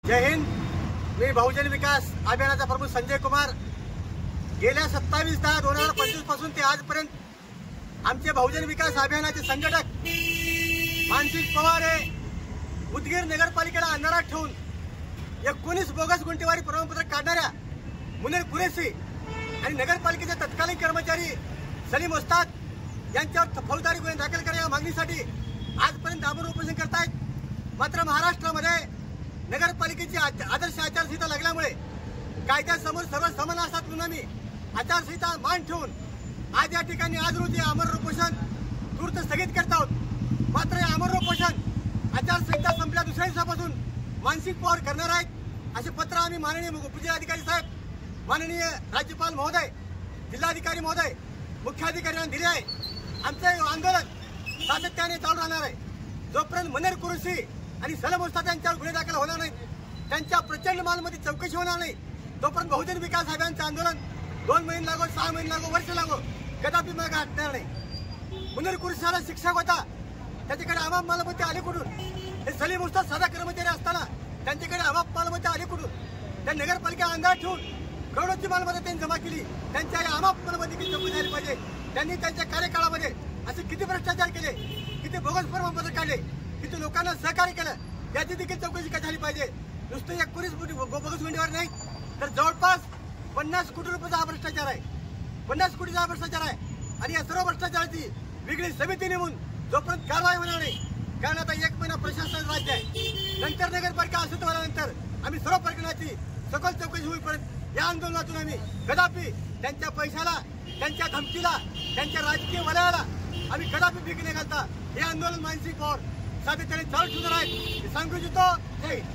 जय हिंद। मी बहुजन विकास अभियानाचा प्रमुख संजय कुमार। गेल्या 27/10/2025 पासून ते आजपर्यंत आमचे बहुजन विकास अभियानाचे संघटक मानसिक पवार हे उदगीर नगरपालिकेला अंधारात ठेवून 19 बोगस गुंठेवारी प्रमाणपत्र काढणाऱ्या मुनीर कुरेशी आणि नगरपालिकेचे तत्कालीन कर्मचारी सलीम उस्ताद यांच्यावर फौजदारी गुन्हे दाखल करा या मागणीसाठी आजपर्यंत आमरण उपोषण करतायत। मात्र महाराष्ट्रामध्ये नगरपालिकेची आदर्श आचारसंहिता लागल्यामुळे कायद्यासमोर सर्व समान असतात म्हणून आम्ही आचारसंहिता मान ठेवून आज या ठिकाणी आज रोजी आमरण उपोषण तूर्त स्थगित करत आहोत। मात्र हे आमरण उपोषण आचारसंहिता संपल्या दुसऱ्या दिवसापासून मानसिक पवार करणार आहेत असे पत्र आम्ही माननीय उपजिल्हाधिकारी साहेब, माननीय राज्यपाल महोदय, जिल्हाधिकारी महोदय, मुख्याधिकाऱ्यांना दिले आहे। आमचे आंदोलन सातत्याने चालू राहणार आहे जोपर्यंत मुनीर कुरेशी आणि सलीम उस्ताद यांच्यावर गुन्हे दाखल होणार नाहीत, त्यांच्या प्रचंड मालमत्तेची चौकशी होणार नाही, तोपर्यंत बहुजन विकास अभियानचे आंदोलन 2 महिने लागो, 6 महिने लागो, वर्ष लागो, कदापि मागे हटणार नाही। मुनीर कुरेशीला शिक्षक होता, त्याच्याकडे अमाप मालमत्ता आली कुठून? हे सलीम उस्ताद साधा कर्मचारी असताना त्यांच्याकडे अमाप मालमत्ता आली कुठून? त्या नगरपालिका अंधारात ठेवून करोडोची मालमत्ता त्यांनी जमा केली। त्यांच्या या अमाप मालमत्तेची चौकशी झाली पाहिजे। त्यांनी त्यांच्या कार्यकाळामध्ये असे किती भ्रष्टाचार केले, किती बोगस प्रमाणपत्र काढले, किती लोकांना सहकार्य केलं, याची देखील चौकशी झाली पाहिजे। नुसतं 19 बोगस गुंठेवारी नाही तर जवळपास 50 कोटी रुपयाचा हा भ्रष्टाचार आहे, 50 कोटीचा हा भ्रष्टाचार आहे। आणि या सर्व भ्रष्टाचाराची वेगळी समिती नेमून जोपर्यंत कारवाई होणार नाही, कारण आता 1 महिना प्रशासन राज्य आहे, नंतर नगरपालिका अस्तित्वानंतर आम्ही सर्व प्रकरणाची सखोल चौकशी होईपर्यंत या आंदोलनातून आम्ही कदापि त्यांच्या पैशाला, त्यांच्या धमकीला, त्यांच्या राजकीय वलयाला आम्ही कदापि भीक न घालता हे आंदोलन मानसिक पवार सातत्याने चालू ठेवणार आहेत। सांगू इच्छितो जय हिंद।